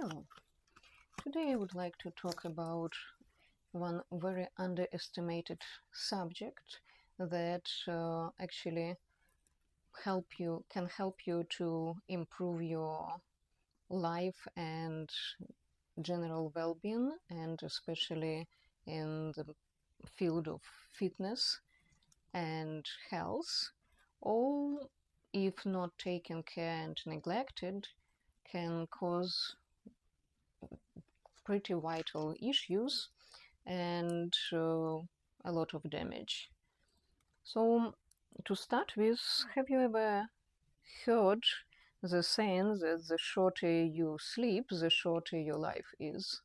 Hello. Today I would like to talk about one very underestimated subject that actually can help you to improve your life and general well-being, and especially in the field of fitness and health. All, if not taken care and neglected, can cause pretty vital issues and a lot of damage. So, to start with, have you ever heard the saying that the shorter you sleep, the shorter your life is?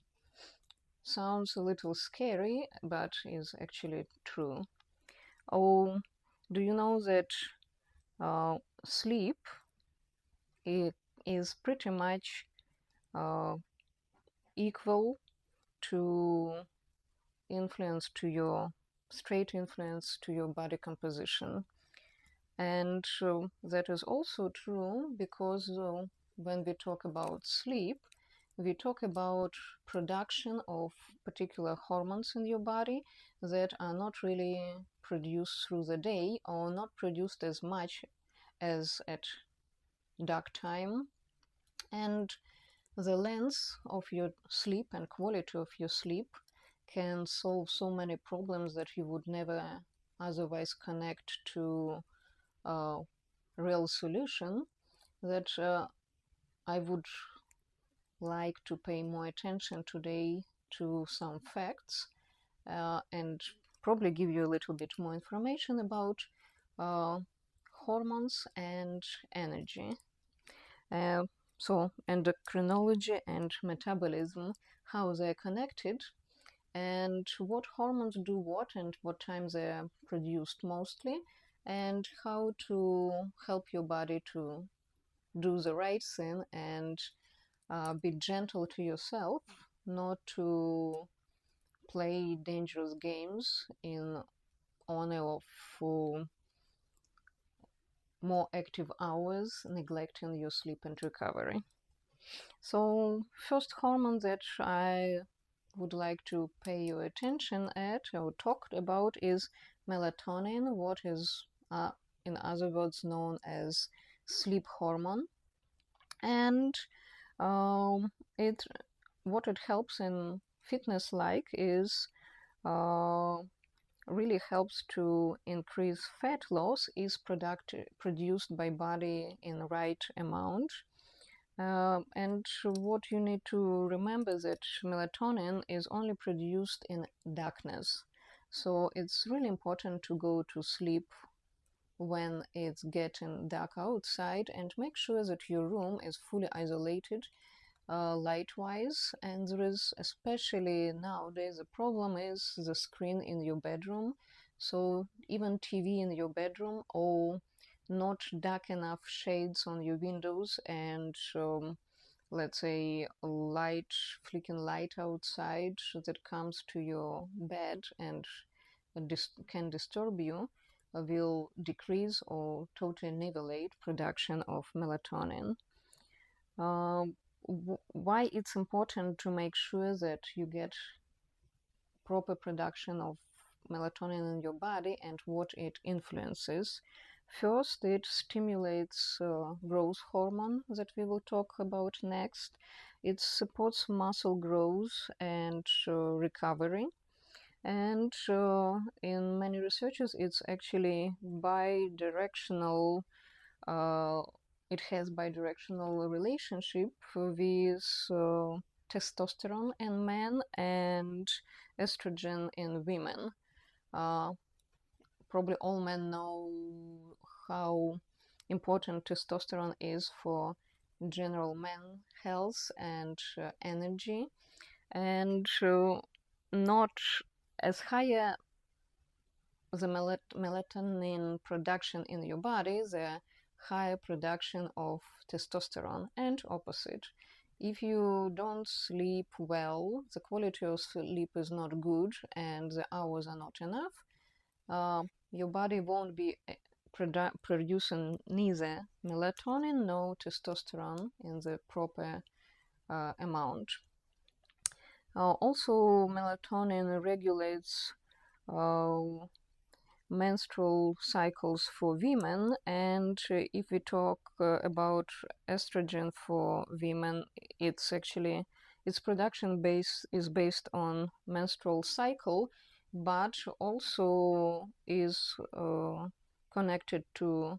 Sounds a little scary, but is actually true. Oh, do you know that sleep is pretty much uh, equal to straight influence to your body composition? And that is also true because when we talk about sleep, we talk about production of particular hormones in your body that are not really produced through the day, or not produced as much as at dark time. And the length of your sleep and quality of your sleep can solve so many problems that you would never otherwise connect to a real solution, that I would like to pay more attention today to some facts and probably give you a little bit more information about uh, hormones and energy. So endocrinology and metabolism, how they're connected, and what hormones do what and what time they're produced mostly, and how to help your body to do the right thing and be gentle to yourself, not to play dangerous games in honor of more active hours, neglecting your sleep and recovery. So, first hormone that I would like to pay your attention at or talk about is melatonin, what is in other words known as sleep hormone. And it what it helps in fitness like is really helps to increase fat loss is produced by body in right amount. And what you need to remember that melatonin is only produced in darkness. So it's really important to go to sleep when it's getting dark outside, and make sure that your room is fully isolated light-wise. And there is, especially nowadays, the problem is the screen in your bedroom. So even TV in your bedroom, or not dark enough shades on your windows, and let's say a light, flicking light outside that comes to your bed and can disturb you, will decrease or totally annihilate production of melatonin. Why it's important to make sure that you get proper production of melatonin in your body and what it influences. First, it stimulates growth hormone that we will talk about next. It supports muscle growth and recovery. And in many researches, it's actually bidirectional. Uh, it has bidirectional relationship with testosterone in men and estrogen in women. Probably all men know how important testosterone is for general man health and energy, and not as higher the melatonin production in your body, the higher production of testosterone, and opposite. If you don't sleep well, the quality of sleep is not good and the hours are not enough, your body won't be producing neither melatonin nor testosterone in the proper amount. Also, melatonin regulates menstrual cycles for women, and if we talk about estrogen for women, it's actually its production is based on menstrual cycle, but also is connected to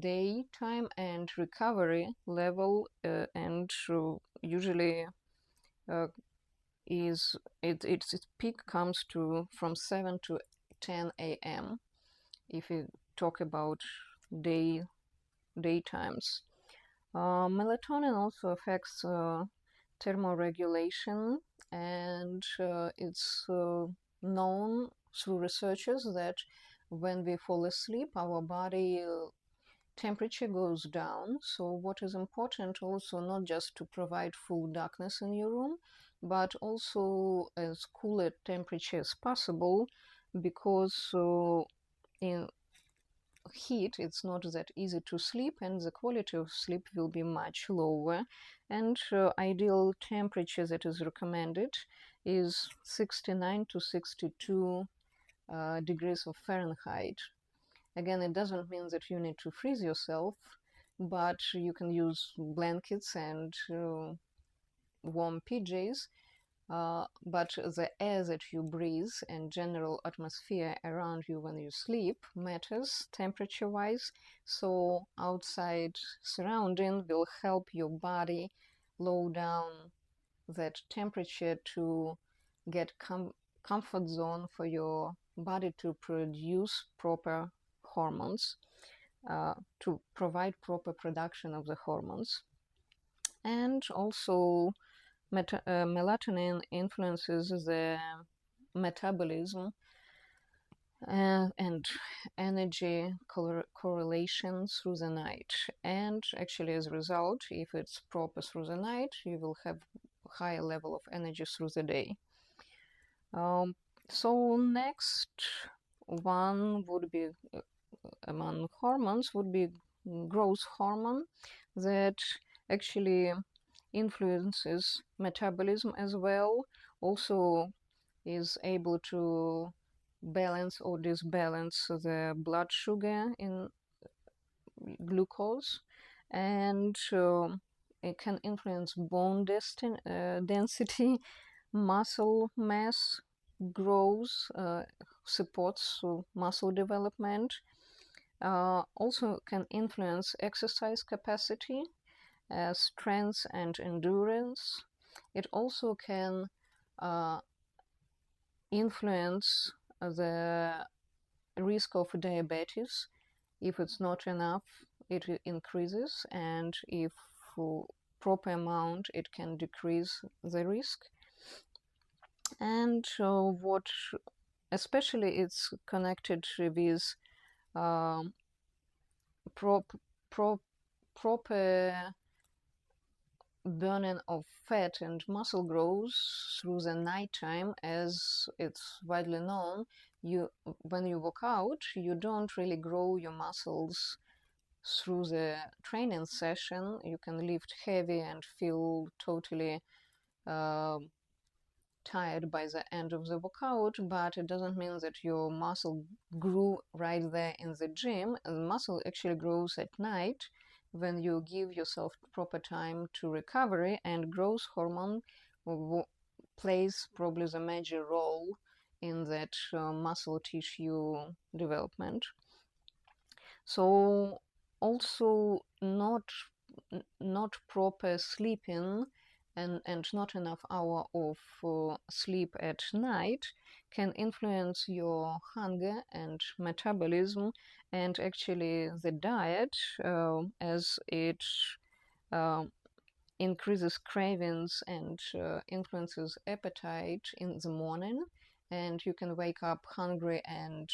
daytime and recovery level, and usually uh, its peak comes to from 7 to 10 a.m. if we talk about daytimes. Melatonin also affects thermoregulation, and it's known through researchers that when we fall asleep, our body temperature goes down. So what is important also, not just to provide full darkness in your room, but also as cool a temperature as possible, because in heat it's not that easy to sleep, and the quality of sleep will be much lower. And ideal temperature that is recommended is 69 to 62 degrees of Fahrenheit. Again, it doesn't mean that you need to freeze yourself, but you can use blankets and warm PJs. But the air that you breathe and general atmosphere around you when you sleep matters temperature-wise. So outside surrounding will help your body low down that temperature to get comfort zone for your body to produce proper hormones, to provide proper production of the hormones. And also melatonin influences the metabolism and energy correlation through the night. And actually, as a result, if it's proper through the night, you will have higher level of energy through the day. So next one would be among hormones would be growth hormone, that actually influences metabolism as well, also is able to balance or disbalance the blood sugar in glucose, and it can influence bone density, muscle mass growth, supports muscle development, also can influence exercise capacity, strength and endurance. It also can influence the risk of diabetes. If it's not enough, it increases, and if proper amount, it can decrease the risk. And what especially it's connected with proper burning of fat and muscle growth through the nighttime. As it's widely known, when you work out, you don't really grow your muscles through the training session. You can lift heavy and feel totally tired by the end of the workout, but it doesn't mean that your muscle grew right there in the gym. And muscle actually grows at night when you give yourself proper time to recovery, and growth hormone plays probably the major role in that muscle tissue development. So also not proper sleeping and not enough hour of sleep at night can influence your hunger and metabolism, and actually the diet, as it increases cravings and influences appetite in the morning, and you can wake up hungry and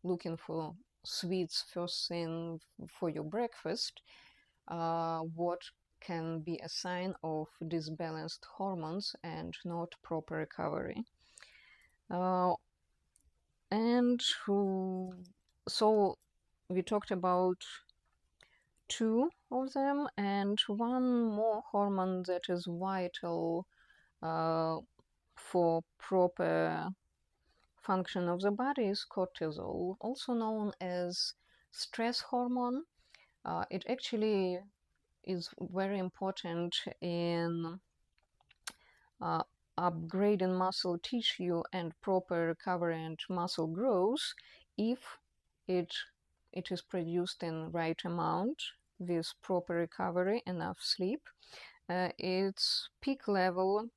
looking for sweets first thing for your breakfast, what can be a sign of disbalanced hormones and not proper recovery. And so we talked about two of them. And one more hormone that is vital for proper function of the body is cortisol, also known as stress hormone. It actually is very important in uh, upgrading muscle tissue and proper recovery and muscle growth if it it is produced in right amount with proper recovery, enough sleep. Its peak level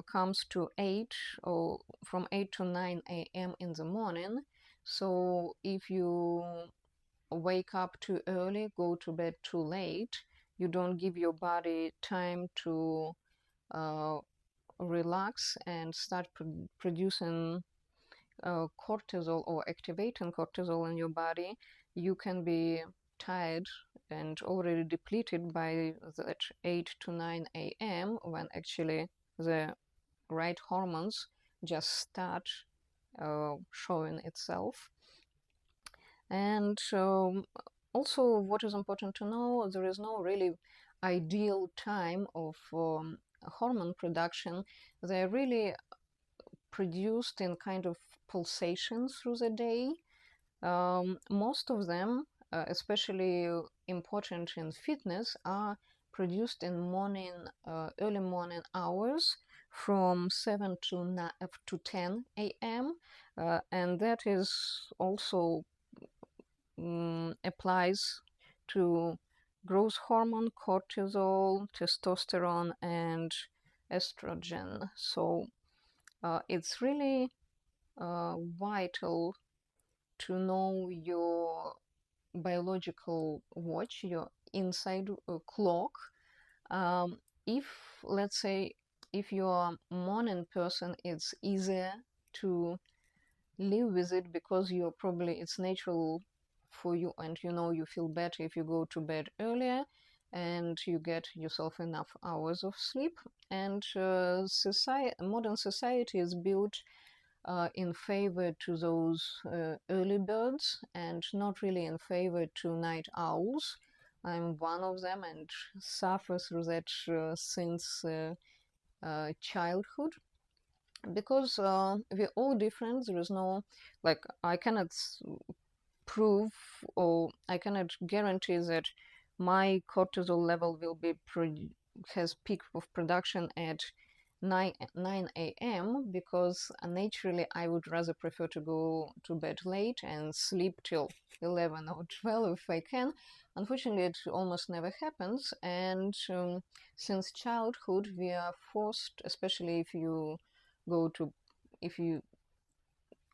comes to 8 or from 8 to 9 a.m. in the morning. So if you wake up too early, go to bed too late, you don't give your body time to relax and start producing cortisol or activating cortisol in your body, you can be tired and already depleted by that 8 to 9 a.m. when actually the right hormones just start showing itself. And also, what is important to know, there is no really ideal time of hormone production. They're really produced in kind of pulsations through the day. Most of them, especially important in fitness, are produced in morning, early morning hours from 7 to 10 a.m. And that is also applies to growth hormone, cortisol, testosterone, and estrogen. So it's really vital to know your biological watch, your inside clock. If, let's say, if you're a morning person, it's easier to live with it because you're probably, it's natural for you, and you know you feel better if you go to bed earlier and you get yourself enough hours of sleep. And modern society is built in favor to those early birds and not really in favor to night owls. I'm one of them and suffer through that since childhood, because we're all different. There is no, like, I cannot prove or I cannot guarantee that my cortisol level will be has peak of production at 9 a.m. because naturally I would rather prefer to go to bed late and sleep till 11 or 12 if I can. Unfortunately, it almost never happens, and since childhood we are forced, especially if you go to, if you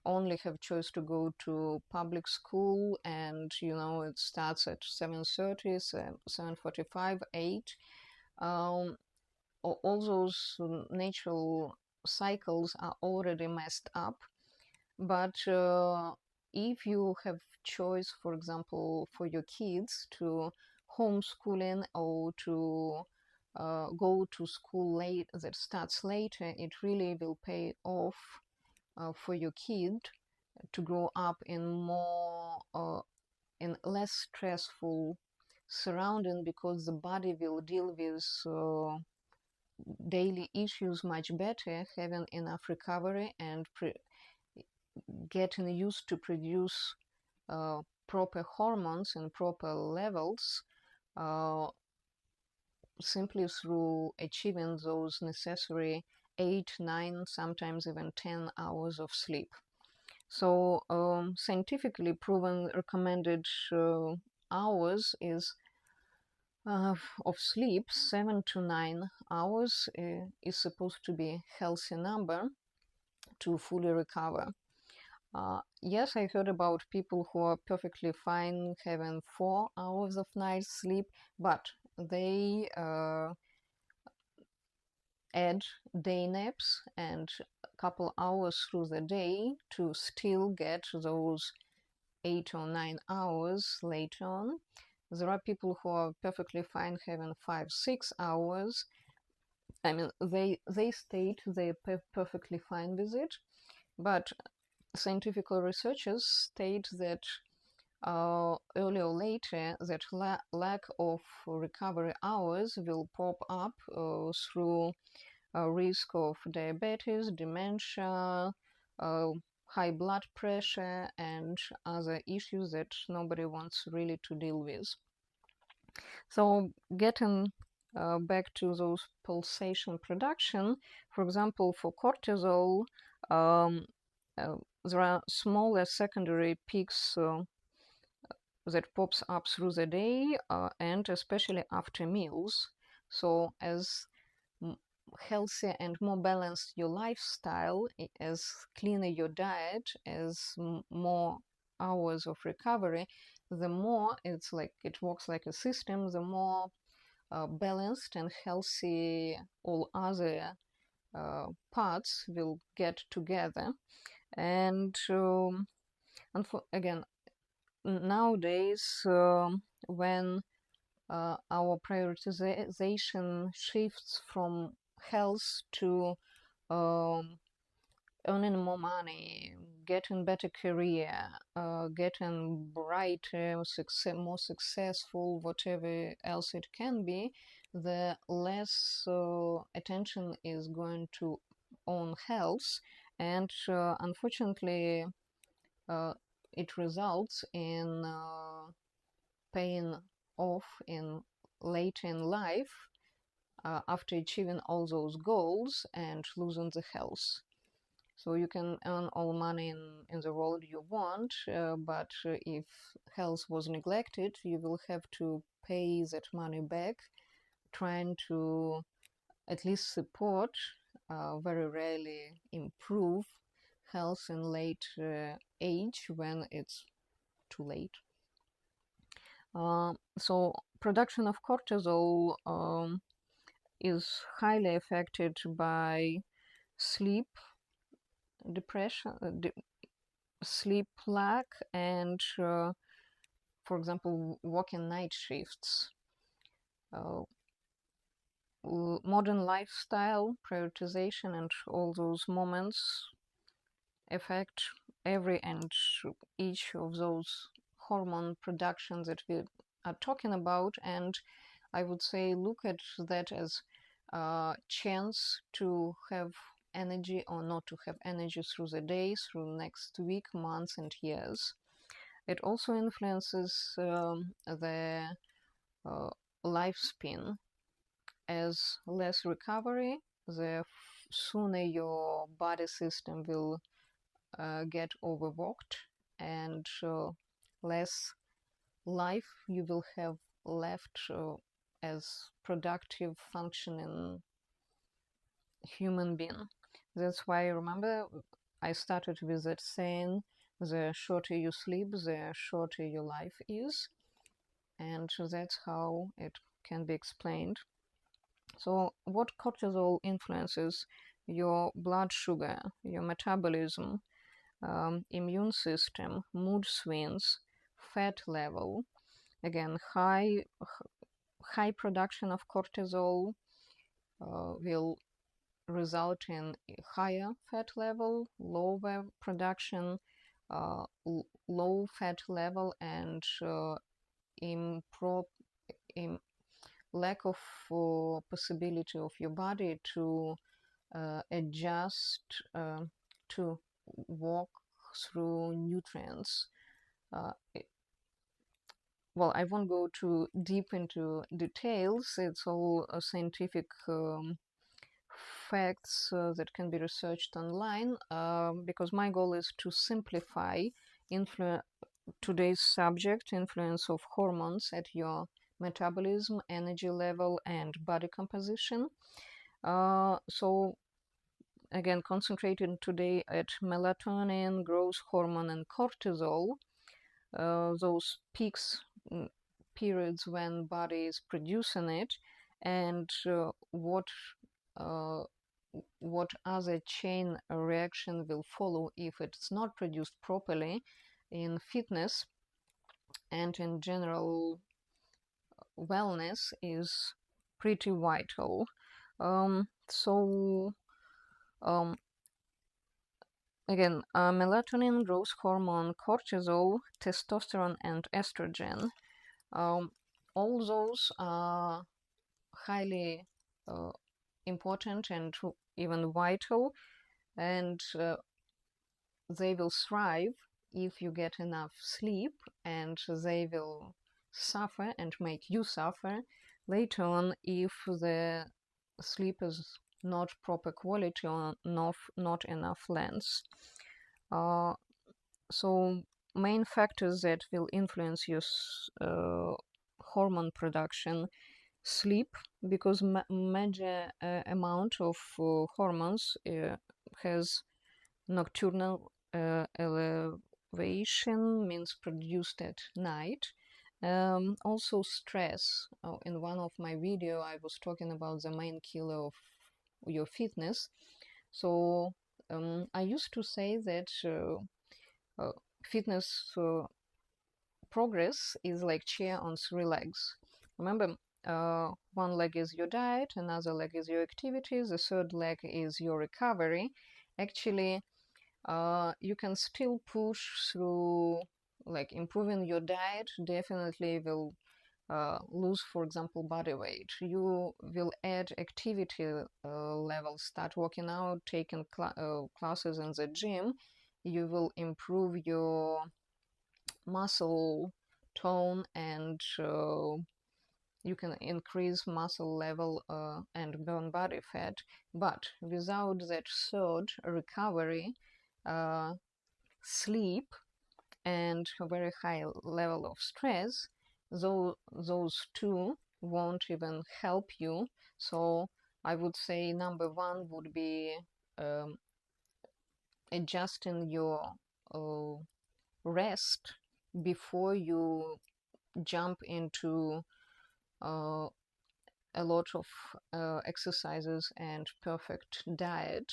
only have choice to go to public school, and you know it starts at 7:30, 7:45, 8. All those natural cycles are already messed up. But if you have choice, for example, for your kids to homeschooling or to go to school late that starts later, it really will pay off for your kid to grow up in more in less stressful surrounding, because the body will deal with daily issues much better, having enough recovery and getting used to produce proper hormones in proper levels, uh, simply through achieving those necessary 8, 9, sometimes even 10 hours of sleep. So scientifically proven recommended hours is of sleep, 7 to 9 hours is supposed to be a healthy number to fully recover. Yes, I heard about people who are perfectly fine having 4 hours of night sleep, but they add day naps and a couple hours through the day to still get those 8 or 9 hours later on. There are people who are perfectly fine having 5, 6 hours. I mean, they state they're perfectly fine with it, but scientific researchers state that earlier or later that lack of recovery hours will pop up through risk of diabetes, dementia, uh, high blood pressure, and other issues that nobody wants really to deal with. So getting back to those pulsation production, for example, for cortisol, um, there are smaller secondary peaks that pops up through the day and especially after meals. So as healthier and more balanced your lifestyle, as cleaner your diet, as more hours of recovery, the more it's like it works like a system, the more balanced and healthy all other parts will get together. And again, nowadays, when our prioritization shifts from health to um, earning more money, getting better career, getting brighter, more successful, whatever else it can be, the less attention is going to on health, and unfortunately, uh, it results in paying off in later in life after achieving all those goals and losing the health. So you can earn all money in the world you want, but if health was neglected, you will have to pay that money back, trying to at least support, very rarely improve health in late age when it's too late. So production of cortisol is highly affected by sleep depression, sleep lack, and for example, working night shifts. Modern lifestyle, prioritization, and all those moments affect every and each of those hormone productions that we are talking about. And I would say look at that as a chance to have energy or not to have energy through the day, through next week, months, and years. It also influences the lifespan. As less recovery, the sooner your body system will get overworked, and less life you will have left as productive functioning human being. That's why, remember, I started with that saying, the shorter you sleep, the shorter your life is. And that's how it can be explained. So what cortisol influences? Your blood sugar, your metabolism, immune system, mood swings, fat level. Again, high production of cortisol will result in higher fat level, lower production, low fat level, and lack of possibility of your body to adjust to walk through nutrients. Well, I won't go too deep into details. It's all scientific facts that can be researched online, because my goal is to simplify today's subject, influence of hormones at your metabolism, energy level, and body composition. So again, concentrating today at melatonin, growth hormone, and cortisol, those peaks, periods when body is producing it, and what other chain reaction will follow if it's not produced properly in fitness and in general wellness is pretty vital. So again, melatonin, growth hormone, cortisol, testosterone, and estrogen. Um, all those are highly important and even vital, and they will thrive if you get enough sleep, and they will suffer and make you suffer later on if the sleep is not proper quality or not enough length. Uh, so main factors that will influence your hormone production: sleep, because major amount of hormones has nocturnal elevation, means produced at night. Also stress. Oh, in one of my video I was talking about the main killer of your fitness. So I used to say that fitness progress is like chair on three legs. Remember, one leg is your diet, another leg is your activities, the third leg is your recovery. Actually, you can still push through, like improving your diet definitely will lose, for example, body weight. You will add activity levels, start working out, taking classes in the gym. You will improve your muscle tone, and you can increase muscle level and burn body fat. But without that third, recovery, sleep, and a very high level of stress, those two won't even help you. So I would say number one would be um, adjusting your uh, rest before you jump into uh, a lot of exercises and perfect diet.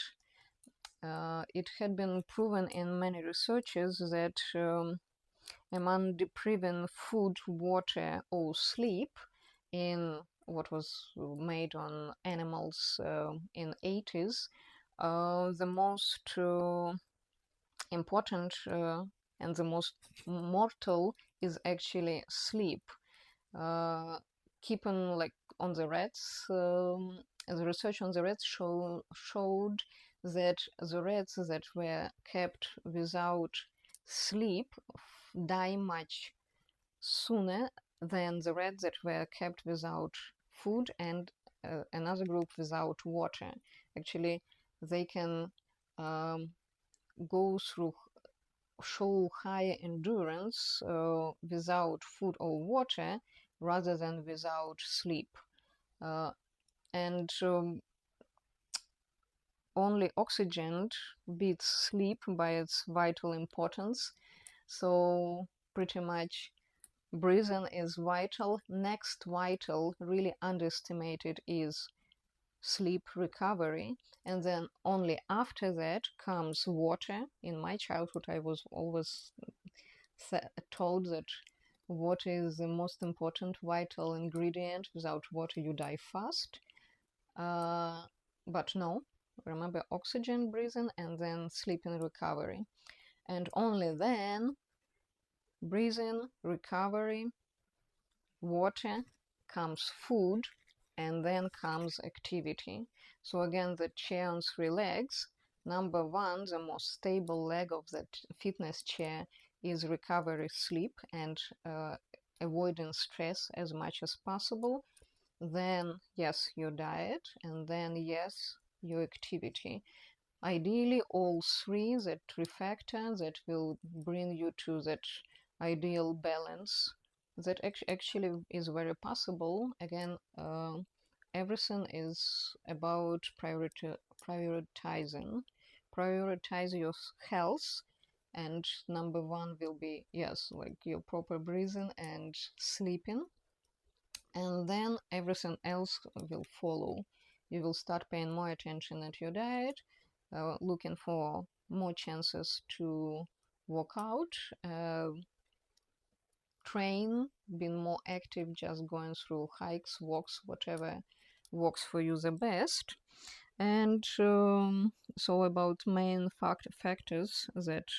It had been proven in many researches that among depriving food, water, or sleep in what was made on animals in 80s, the most important and the most mortal is actually sleep. Uh, keeping like on the rats, the research on the rats showed that the rats that were kept without sleep die much sooner than the rats that were kept without food and another group without water. Actually, they can um, go through, show higher endurance without food or water rather than without sleep. And only oxygen beats sleep by its vital importance. So pretty much breathing is vital. Next vital, really underestimated, is sleep recovery. And then only after that comes water. In my childhood, I was always told that water is the most important vital ingredient. Without water, you die fast. But no, remember oxygen, breathing, and then sleep and recovery. And only then breathing, recovery, water, comes food, and then comes activity. So again, the chair on three legs. Number one, the most stable leg of that fitness chair is recovery, sleep, and avoiding stress as much as possible. Then, yes, your diet, and then, yes, your activity. Ideally, all three, that trifecta that will bring you to that ideal balance. That actually is very possible. Again, everything is about prioritizing. Prioritize your health, and number one will be, yes, like your proper breathing and sleeping, and then everything else will follow. You will start paying more attention at your diet, looking for more chances to work out, train, being more active, just going through hikes, walks, whatever works for you the best. And so about main factors that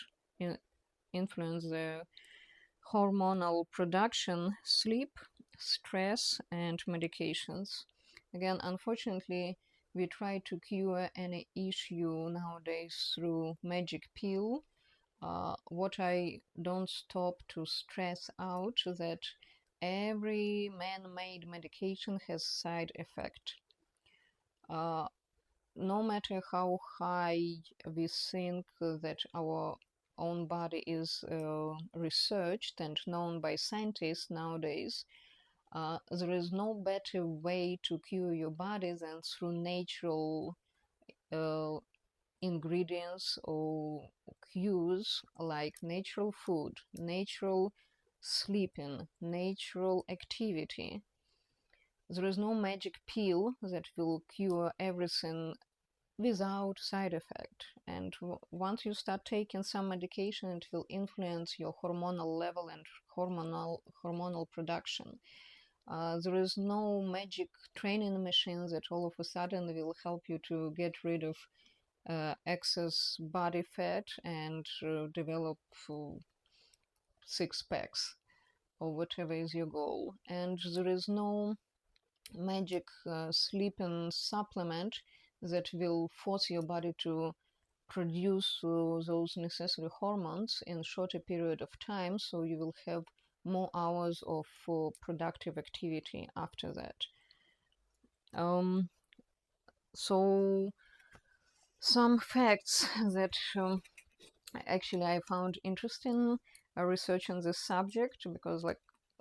influence the hormonal production: sleep, stress, and medications. Again, unfortunately, we try to cure any issue nowadays through magic pill. What I don't stop to stress out that every man-made medication has side effect. No matter how high we think that our own body is researched and known by scientists nowadays, there is no better way to cure your body than through natural uh, ingredients or cues like natural food, natural sleeping, natural activity. There is no magic pill that will cure everything without side effect. And once you start taking some medication, it will influence your hormonal level and hormonal production. There is no magic training machine that all of a sudden will help you to get rid of excess body fat and develop six packs or whatever is your goal. And there is no magic sleeping supplement that will force your body to produce those necessary hormones in shorter period of time, so you will have more hours of productive activity after that. So some facts that actually I found interesting research on this subject, because like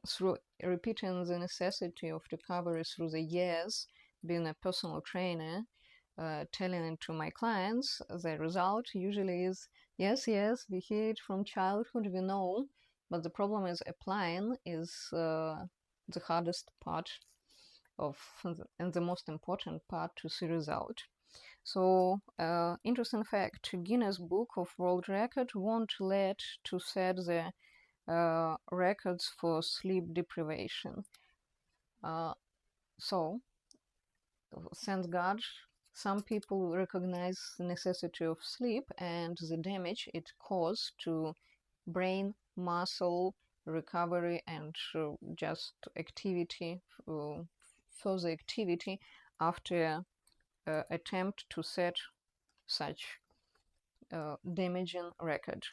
through repeating the necessity of recovery through the years, being a personal trainer, telling it to my clients, the result usually is yes, yes, we hear it from childhood, we know, but the problem is applying is the hardest part of and the most important part to see result. So, interesting fact: Guinness Book of World Record won't let to set the records for sleep deprivation. So, thank God, some people recognize the necessity of sleep and the damage it causes to brain, muscle recovery, and just activity, further activity after attempt to set such damaging record.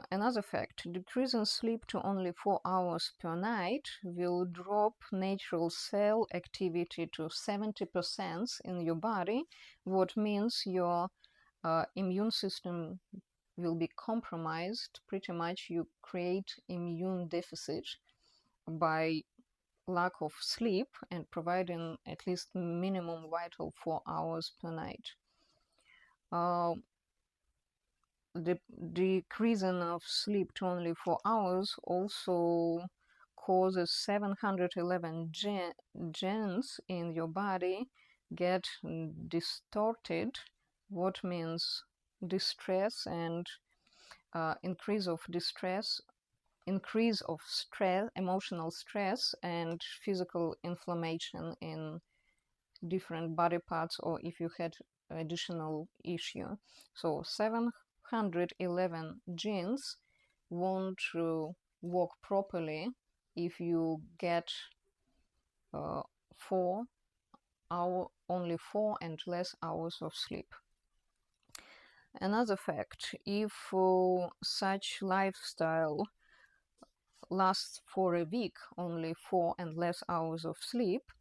Another fact: decreasing sleep to only 4 hours per night will drop natural cell activity to 70% in your body, what means your immune system will be compromised. Pretty much you create immune deficit by lack of sleep and providing at least minimum vital 4 hours per night. The decreasing of sleep to only 4 hours also causes 711 genes in your body get distorted, what means distress and increase of stress, emotional stress, and physical inflammation in different body parts, or if you had additional issue. So 711 genes won't work properly if you get only 4 and less hours of sleep. Another fact: if such lifestyle lasts for a week, only 4 and less hours of sleep,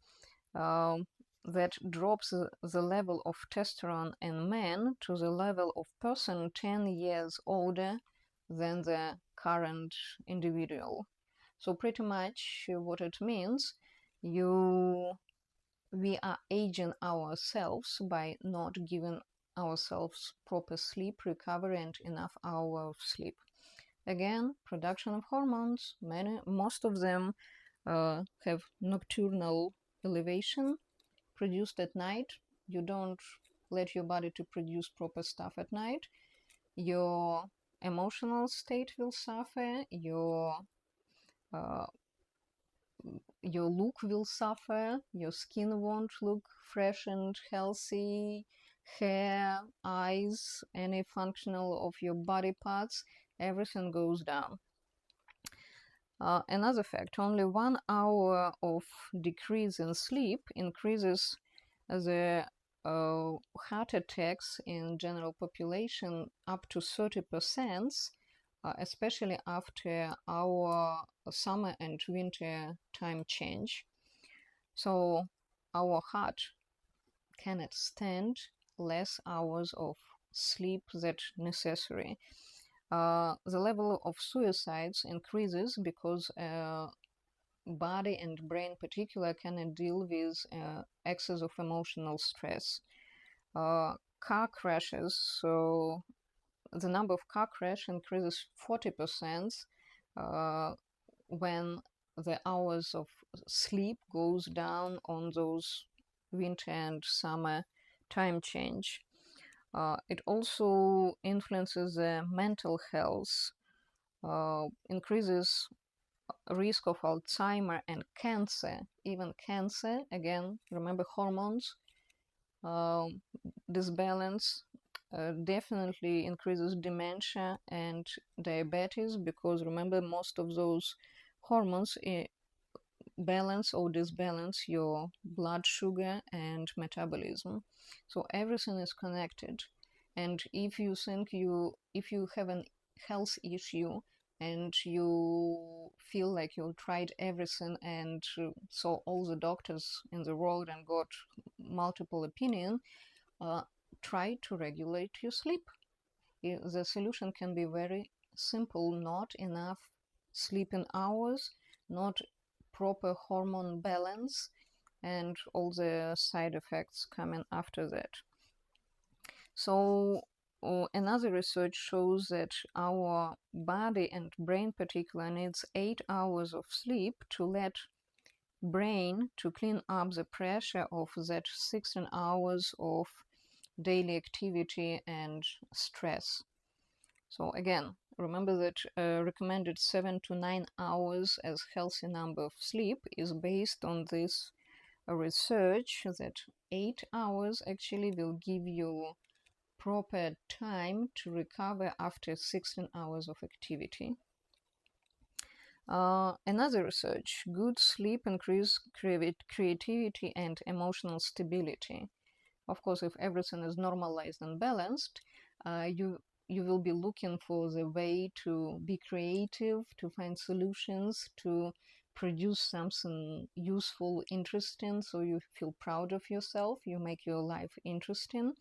that drops the level of testosterone in men to the level of person 10 years older than the current individual. So pretty much what it means, we are aging ourselves by not giving ourselves proper sleep recovery and enough hours of sleep. Again, production of hormones, most of them have nocturnal elevation produced at night. You don't let your body to produce proper stuff at night. Your emotional state will suffer, your your look will suffer, your skin won't look fresh and healthy, hair, eyes, any functional of your body parts, everything goes down. Another fact, only 1 hour of decrease in sleep increases the heart attacks in general population up to 30%, especially after our summer and winter time change. So our heart cannot stand less hours of sleep that necessary. The level of suicides increases because body and brain in particular cannot deal with excess of emotional stress. Car crashes, so the number of car crash increases 40% when the hours of sleep goes down on those winter and summer time change. It also influences the mental health, increases risk of Alzheimer and cancer. Even cancer, again, remember hormones, disbalance definitely increases dementia and diabetes, because remember, most of those hormones balance or disbalance your blood sugar and metabolism. So everything is connected. And if you think if you have a health issue and you feel like you tried everything and saw all the doctors in the world and got multiple opinions, try to regulate your sleep. The solution can be very simple: not enough sleeping hours, not proper hormone balance, and all the side effects coming after that. So another research shows that our body and brain in particular needs 8 hours of sleep to let brain to clean up the pressure of that 16 hours of daily activity and stress. So again, remember that recommended 7 to 9 hours as healthy number of sleep is based on this research that 8 hours actually will give you proper time to recover after 16 hours of activity. Another research, good sleep increases creativity and emotional stability. Of course, if everything is normalized and balanced, you will be looking for the way to be creative, to find solutions, to produce something useful, interesting, so you feel proud of yourself, you make your life interesting,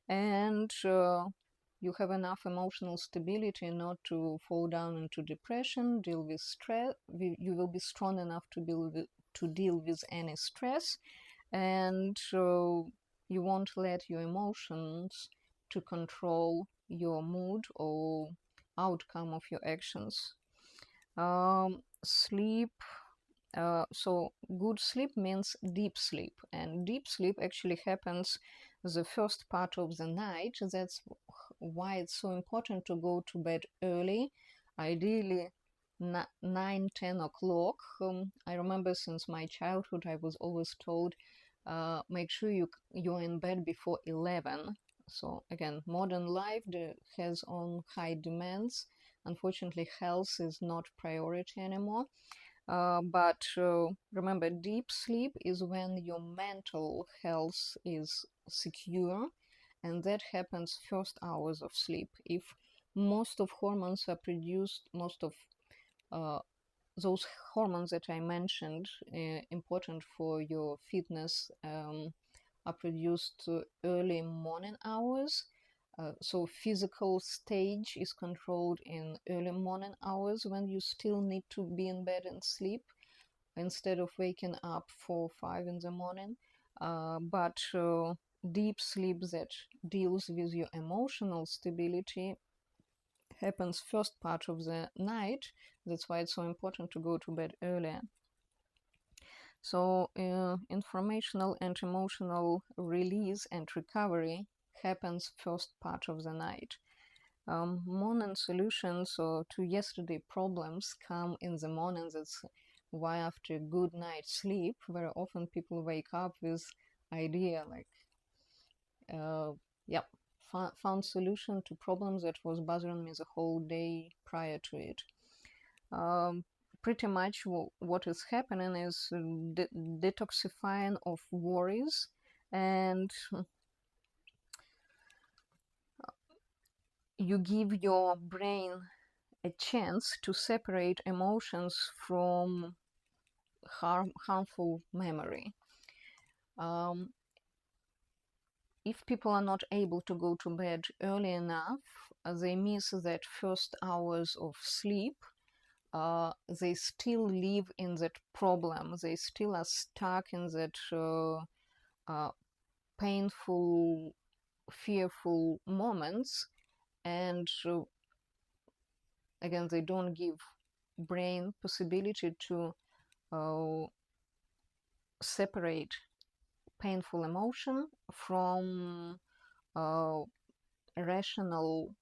and you have enough emotional stability not to fall down into depression, deal with stress. You will be strong enough to deal with any stress, and you won't let your emotions to control your mood or outcome of your actions. Sleep. So good sleep means deep sleep, and deep sleep actually happens the first part of the night. That's why it's so important to go to bed early, ideally 9-10 o'clock. I remember since my childhood I was always told, make sure you're in bed before 11. So again, modern life has on high demands. Unfortunately, health is not priority anymore. But remember, deep sleep is when your mental health is secure, and that happens first hours of sleep. If most of hormones are produced, most of those hormones that I mentioned, important for your fitness, are produced early morning hours. So physical stage is controlled in early morning hours when you still need to be in bed and sleep instead of waking up 4 or 5 in the morning. But deep sleep that deals with your emotional stability happens first part of the night. That's why it's so important to go to bed earlier. So informational and emotional release and recovery happens first part of the night. Morning solutions to yesterday problems come in the morning. That's why after a good night's sleep, very often people wake up with idea like, yep, found solution to problems that was bothering me the whole day prior to it. Pretty much what is happening is detoxifying of worries, and you give your brain a chance to separate emotions from harmful memory. If people are not able to go to bed early enough, they miss that first hours of sleep. They still live in that problem. They still are stuck in that painful, fearful moments, and again, they don't give brain possibility to separate painful emotion from rational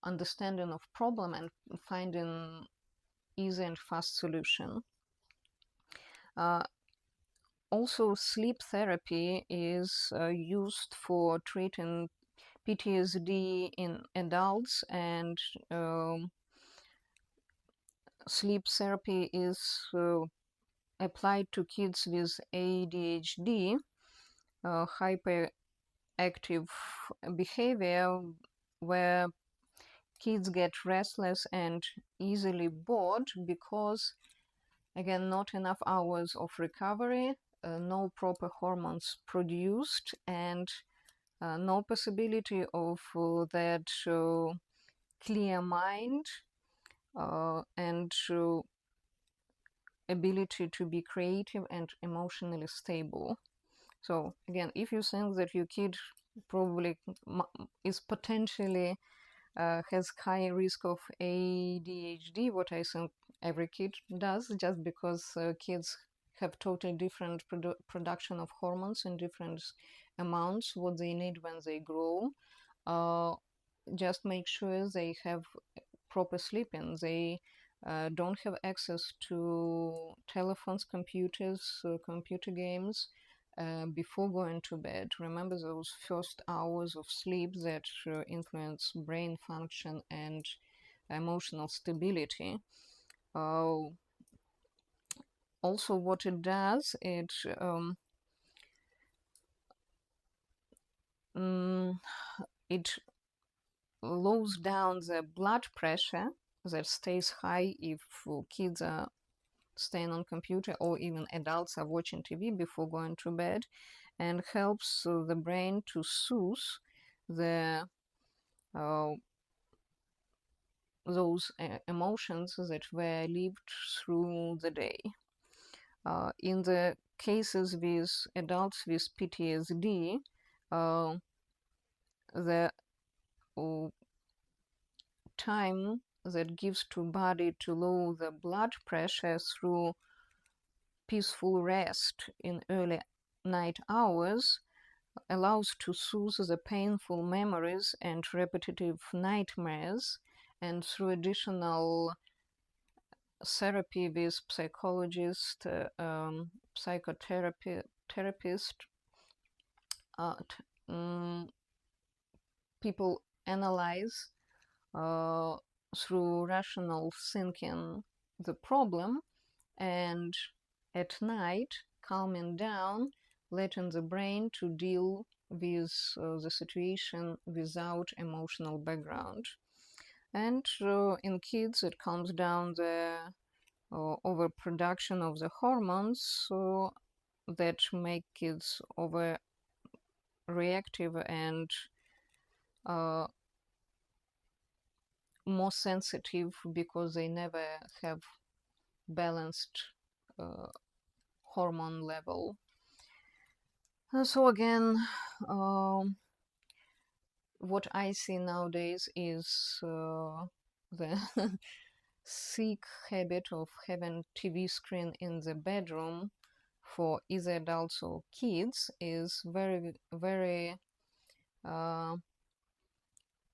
understanding of problem and finding easy and fast solution. Also, sleep therapy is used for treating PTSD in adults, and sleep therapy is applied to kids with ADHD, hyperactive behavior, where kids get restless and easily bored because, again, not enough hours of recovery, no proper hormones produced, and no possibility of that clear mind and ability to be creative and emotionally stable. So again, if you think that your kid probably is potentially has high risk of ADHD, what I think every kid does, just because kids have totally different production of hormones in different amounts, what they need when they grow. Just make sure they have proper sleeping. They don't have access to telephones, computers, computer games before going to bed. Remember those first hours of sleep that influence brain function and emotional stability. Also, what it does, it it lowers down the blood pressure that stays high if kids are staying on computer, or even adults are watching TV before going to bed, and helps the brain to soothe the those emotions that were lived through the day. In the cases with adults with PTSD, the time that gives to body to lower the blood pressure through peaceful rest in early night hours allows to soothe the painful memories and repetitive nightmares, and through additional therapy with psychologist, psychotherapist, people analyze through rational thinking the problem, and at night calming down, letting the brain to deal with the situation without emotional background. And in kids, it calms down the overproduction of the hormones that make kids overreactive and more sensitive because they never have balanced hormone level. So again, what I see nowadays is the sick habit of having TV screen in the bedroom for either adults or kids is very, very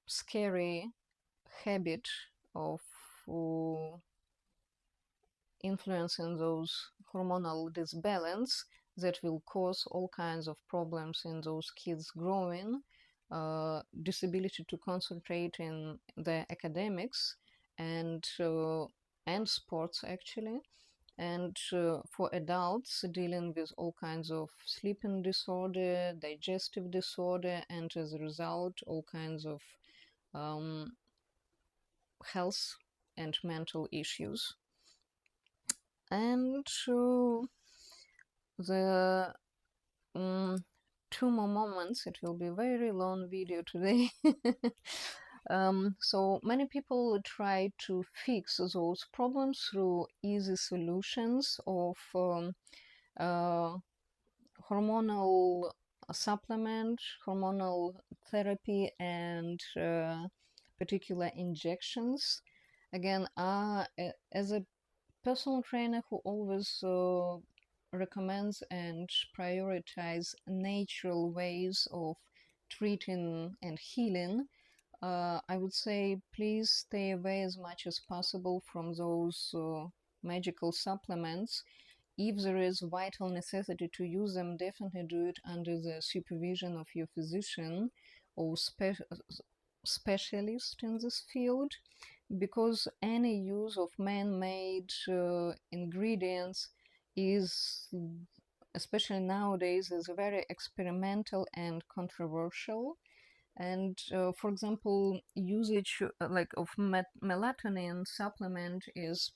scary habit of influencing those hormonal disbalance that will cause all kinds of problems in those kids growing, disability to concentrate in their academics and sports actually, and for adults dealing with all kinds of sleeping disorder, digestive disorder, and as a result all kinds of um, health and mental issues. And the two more moments, it will be a very long video today. So many people try to fix those problems through easy solutions of uh, hormonal supplement, hormonal therapy, and particular injections. Again, as a personal trainer who always recommends and prioritize natural ways of treating and healing, I would say please stay away as much as possible from those magical supplements. If there is vital necessity to use them, definitely do it under the supervision of your physician or specialist in this field, because any use of man-made ingredients is, especially nowadays, is very experimental and controversial. And for example, usage like of melatonin supplement is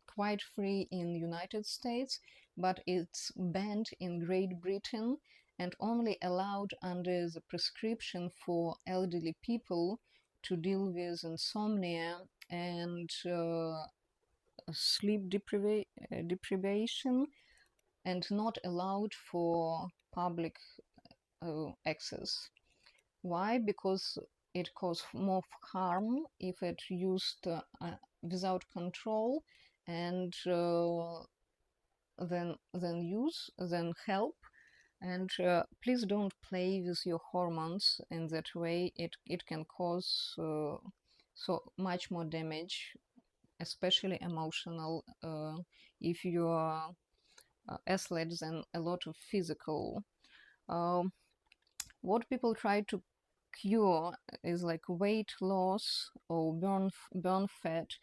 quite free in United States, but it's banned in Great Britain and only allowed under the prescription for elderly people to deal with insomnia and sleep deprivation, and not allowed for public access. Why? Because it causes more harm if it used without control, and then help. And please don't play with your hormones in that way. It can cause so much more damage, especially emotional, if you are athletes, than a lot of physical. What people try to cure is like weight loss or burn fat.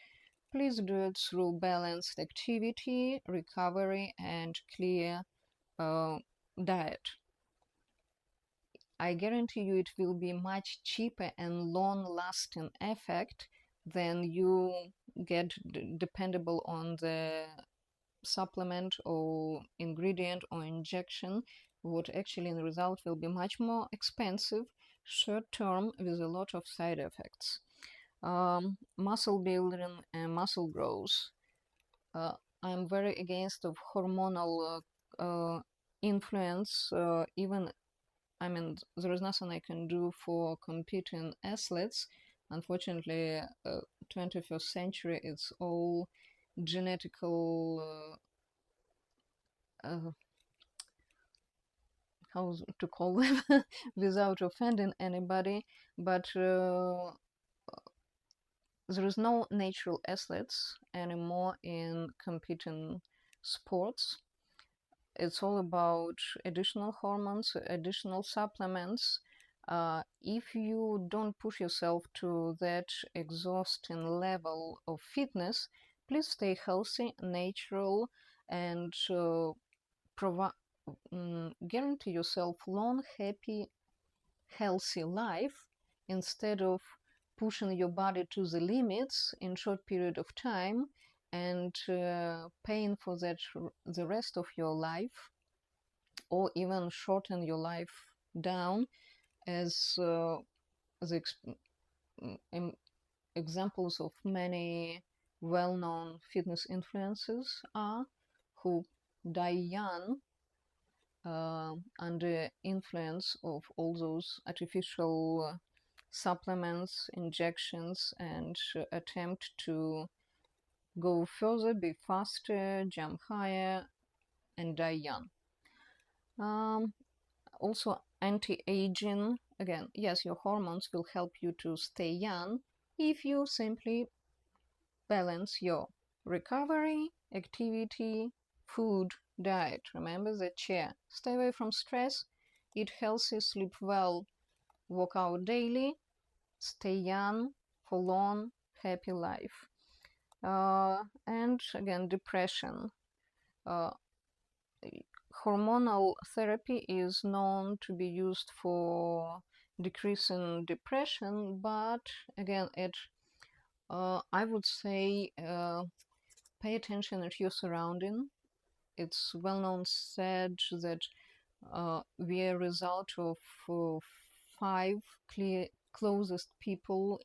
Please do it through balanced activity, recovery, and clear diet. I guarantee you it will be much cheaper and long-lasting effect than you get dependable on the supplement or ingredient or injection, what actually in the result will be much more expensive, short term, with a lot of side effects. Muscle building and muscle growth. I'm very against of hormonal influence. Even, I mean, there is nothing I can do for competing athletes. Unfortunately, 21st century, it's all genetical how to call them without offending anybody, but there is no natural athletes anymore in competing sports. It's all about additional hormones, additional supplements. If you don't push yourself to that exhausting level of fitness, please stay healthy, natural, and guarantee yourself long, happy, healthy life, instead of pushing your body to the limits in short period of time and paying for that the rest of your life, or even shorten your life down, as the examples of many well-known fitness influencers are, who die young under influence of all those artificial supplements, injections, and attempt to go further, be faster, jump higher, and die young. Also, anti-aging. Again, yes, your hormones will help you to stay young if you simply balance your recovery, activity, food, diet. Remember the chair. Stay away from stress, eat healthy, sleep well, work out daily, stay young for long, happy life. And again, depression. Uh, Hormonal therapy is known to be used for decreasing depression, but again, I would say pay attention at your surrounding. It's well known said that we are a result of five closest people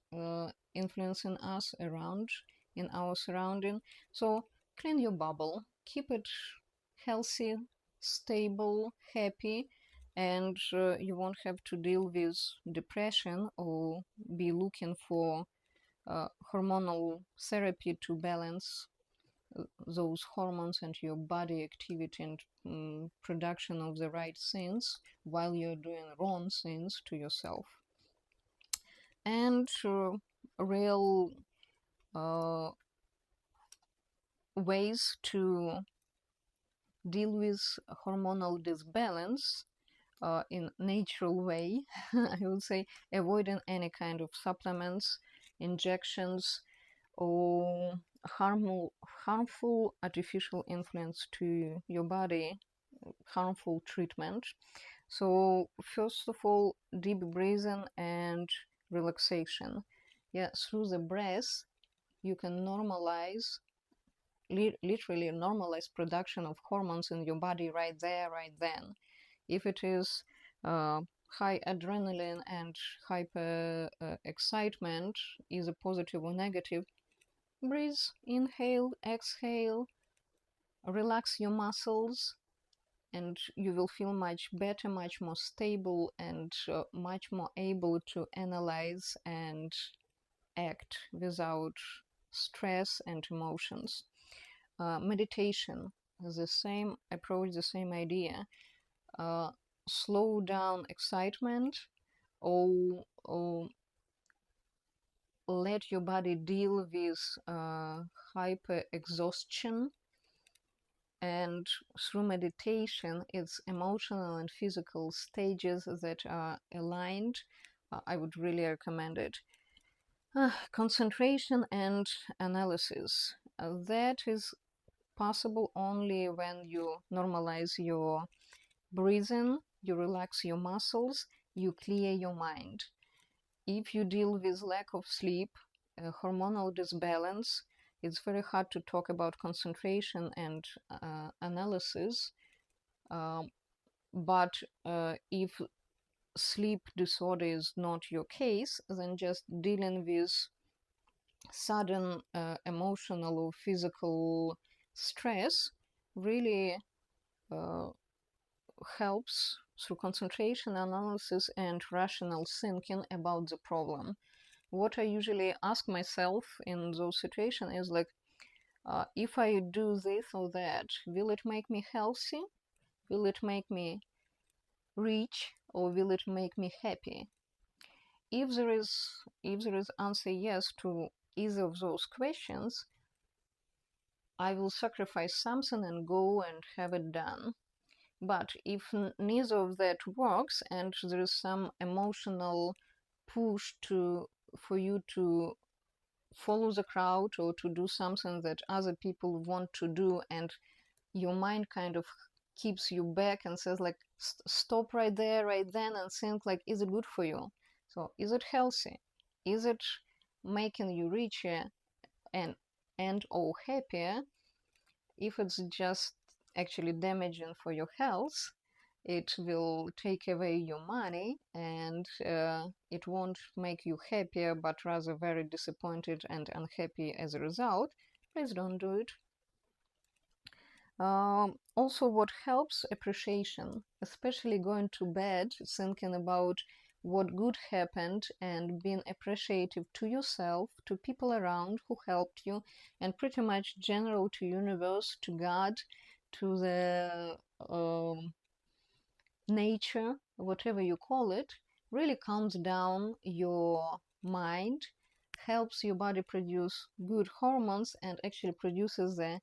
influencing us around in our surrounding. So clean your bubble, keep it healthy, stable, happy, and you won't have to deal with depression or be looking for hormonal therapy to balance those hormones and your body activity and production of the right things while you're doing wrong things to yourself. And real uh, ways to deal with hormonal disbalance in natural way, I would say avoiding any kind of supplements, injections, or harmful artificial influence to your body, harmful treatment. So first of all, deep breathing and relaxation. Yeah, through the breath, you can normalize, literally normalize production of hormones in your body right there, right then. If it is high adrenaline and hyper excitement, either positive or negative, breathe, inhale, exhale, relax your muscles, and you will feel much better, much more stable, and much more able to analyze and act without stress and emotions. Meditation, the same approach, the same idea. Slow down excitement, or let your body deal with hyper exhaustion. And through meditation, it's emotional and physical stages that are aligned. I would really recommend it. Concentration and analysis. That is possible only when you normalize your breathing, you relax your muscles, you clear your mind. If you deal with lack of sleep, hormonal disbalance, it's very hard to talk about concentration and analysis. But if sleep disorder is not your case, then just dealing with sudden emotional or physical stress really uh, helps through concentration, analysis, and rational thinking about the problem. What I usually ask myself in those situations is like, if I do this or that, will it make me healthy? Will it make me rich? Or will it make me happy? If there is answer yes to either of those questions, I will sacrifice something and go and have it done. But if neither of that works and there is some emotional push for you to follow the crowd or to do something that other people want to do, and your mind kind of keeps you back and says like, stop right there, right then, and think like, is it good for you? So is it healthy? Is it making you richer and or happier? If it's just actually damaging for your health, it will take away your money, and it won't make you happier, but rather very disappointed and unhappy as a result. Please don't do it. Also, what helps appreciation, especially going to bed thinking about what good happened and being appreciative to yourself, to people around who helped you, and pretty much general to universe, to God, to the nature, whatever you call it, really calms down your mind, helps your body produce good hormones and actually produces the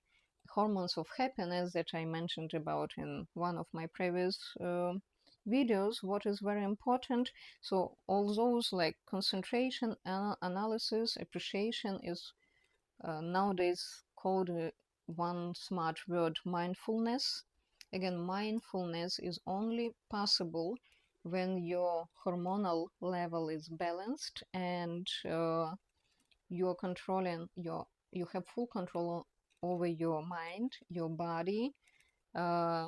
hormones of happiness that I mentioned about in one of my previous videos, what is very important. So all those like concentration, analysis, appreciation is nowadays called one smart word, mindfulness. Again, mindfulness is only possible when your hormonal level is balanced and you're controlling you have full control over your mind, your body, uh,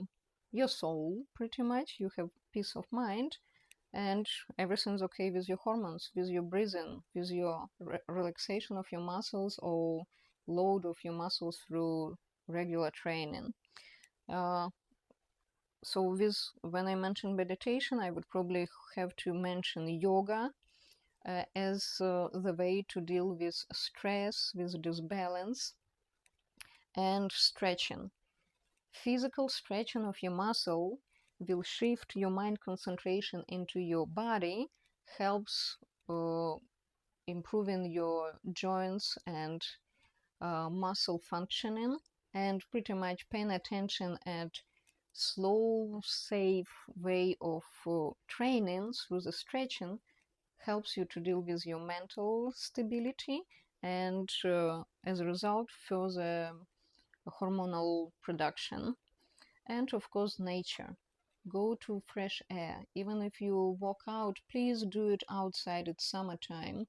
your soul. Pretty much you have peace of mind and everything's okay with your hormones, with your breathing, with your relaxation of your muscles or load of your muscles through regular training. So when I mention meditation, I would probably have to mention yoga as the way to deal with stress, with disbalance, and stretching. Physical stretching of your muscle will shift your mind concentration into your body, helps improving your joints and muscle functioning, and pretty much paying attention at slow, safe way of training through the stretching helps you to deal with your mental stability and as a result further hormonal production. And of course nature, go to fresh air. Even if you walk out, please do it outside. It's summertime.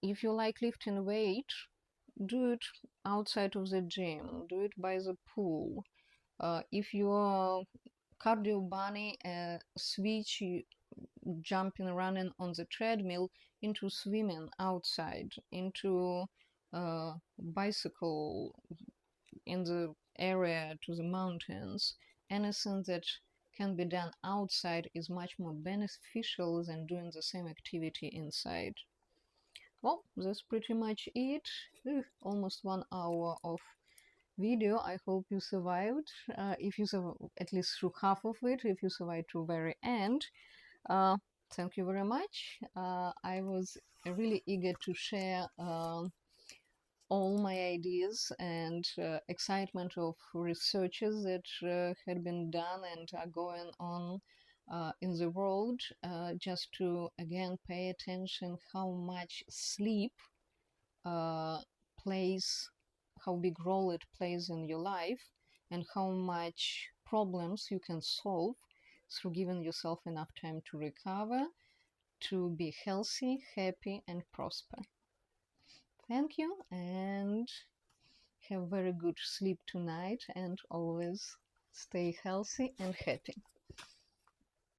If you like lifting weight, do it outside of the gym, do it by the pool. If you're cardio bunny, switch jumping, running on the treadmill into swimming outside, into bicycle in the area to the mountains. Anything that can be done outside is much more beneficial than doing the same activity inside. Well, that's pretty much it. Almost 1 hour of video. I hope you survived. If you at least through half of it, if you survived to very end, thank you very much. I was really eager to share all my ideas and excitement of researches that had been done and are going on in the world, just to again pay attention how much sleep plays, how big role it plays in your life, and how much problems you can solve through giving yourself enough time to recover, to be healthy, happy, and prosper. Thank you, and have very good sleep tonight, and always stay healthy and happy.